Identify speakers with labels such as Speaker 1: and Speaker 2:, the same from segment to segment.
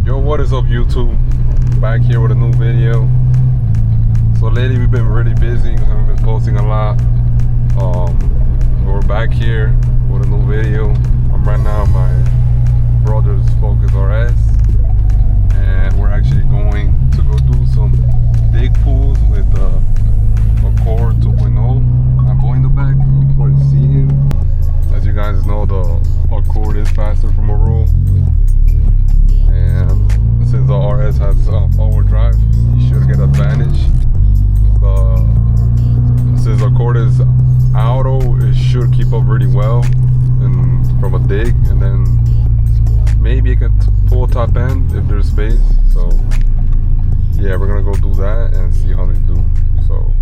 Speaker 1: Yo, what is up YouTube? Back here with a new video. So lately we've been really busy, we haven't been posting a lot. We're back here with a new video. I'm right now at my brother's Focus RS, and we're actually going to go do some dig pulls with a Kuro 2.0. My boy in the back, you can probably see him. As you guys know, the Kuro is faster from a roll, and since the RS has all-wheel drive, you should get advantage. Since the Kuro is auto, it should keep up really well and from a dig, and then maybe it can pull top end if there's space. So yeah, we're gonna go do that and see how they do. So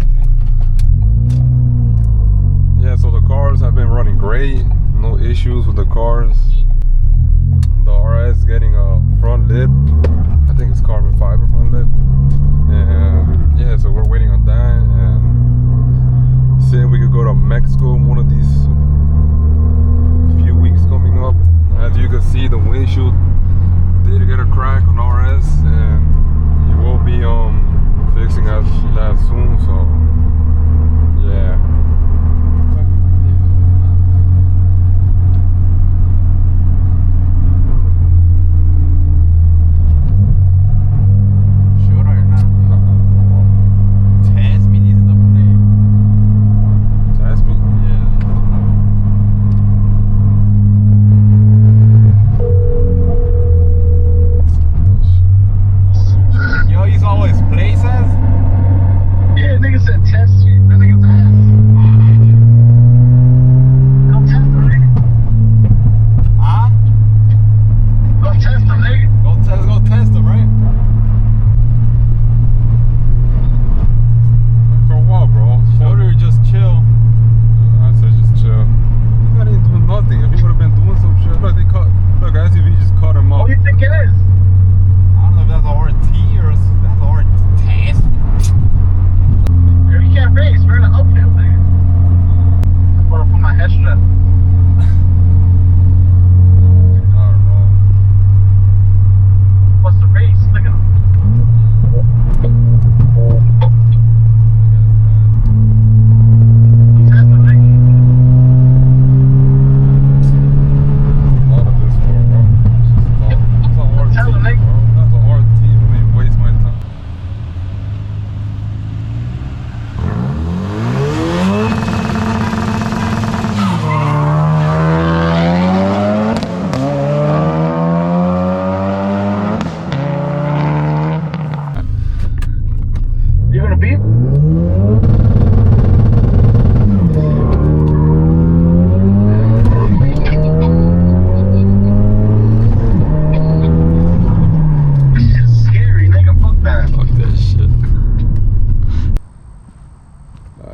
Speaker 1: yeah, so the cars have been running great, no issues with the cars. The RS getting a front lip, I think it's carbon fiber front lip, and yeah, so we're waiting on that and seeing if we could go to Mexico one of these few weeks coming up. As you can see, the windshield did get a crack on RS, and he will be fixing that soon. So yeah.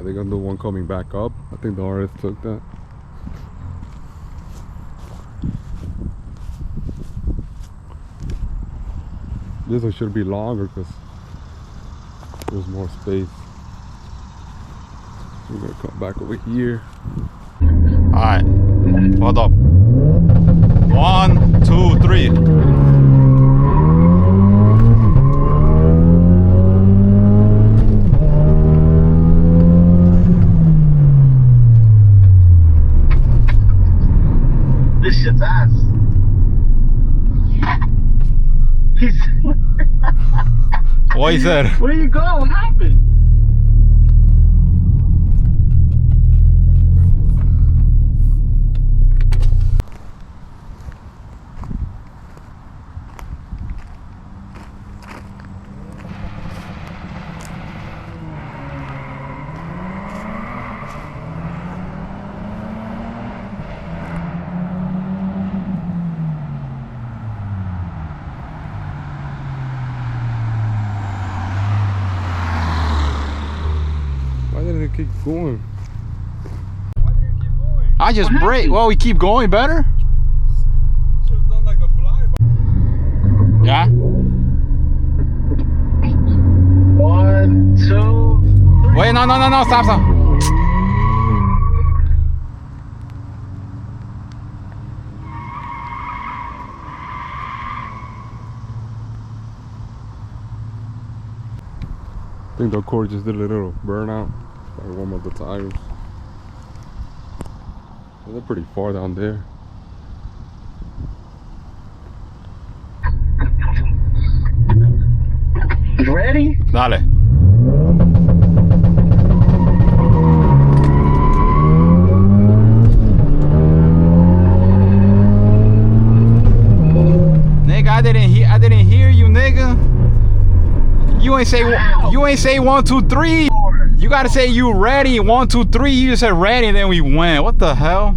Speaker 1: They're gonna do one coming back up. I think the RS took that. This one should be longer because there's more space. So we're gonna come back over here.
Speaker 2: Alright, hold up. 1, 2, 3.
Speaker 3: This shit's ass.
Speaker 2: What he said?
Speaker 3: Where you going? What happened?
Speaker 1: Keep going.
Speaker 2: Why did it keep going? I just brake. Well, we keep going better.
Speaker 1: Should've done like a flyby.
Speaker 2: Yeah.
Speaker 3: 1, 2, 3.
Speaker 2: Wait, no, stop.
Speaker 1: I think the cord just did a little burnout. Probably warm up the tires. They're pretty far down there.
Speaker 3: You ready?
Speaker 2: Dale. Nigga, I didn't hear you, nigga. You ain't say 1, 2, 3. You gotta say you ready. 1, 2, 3. You just said ready, and then we went. What the hell?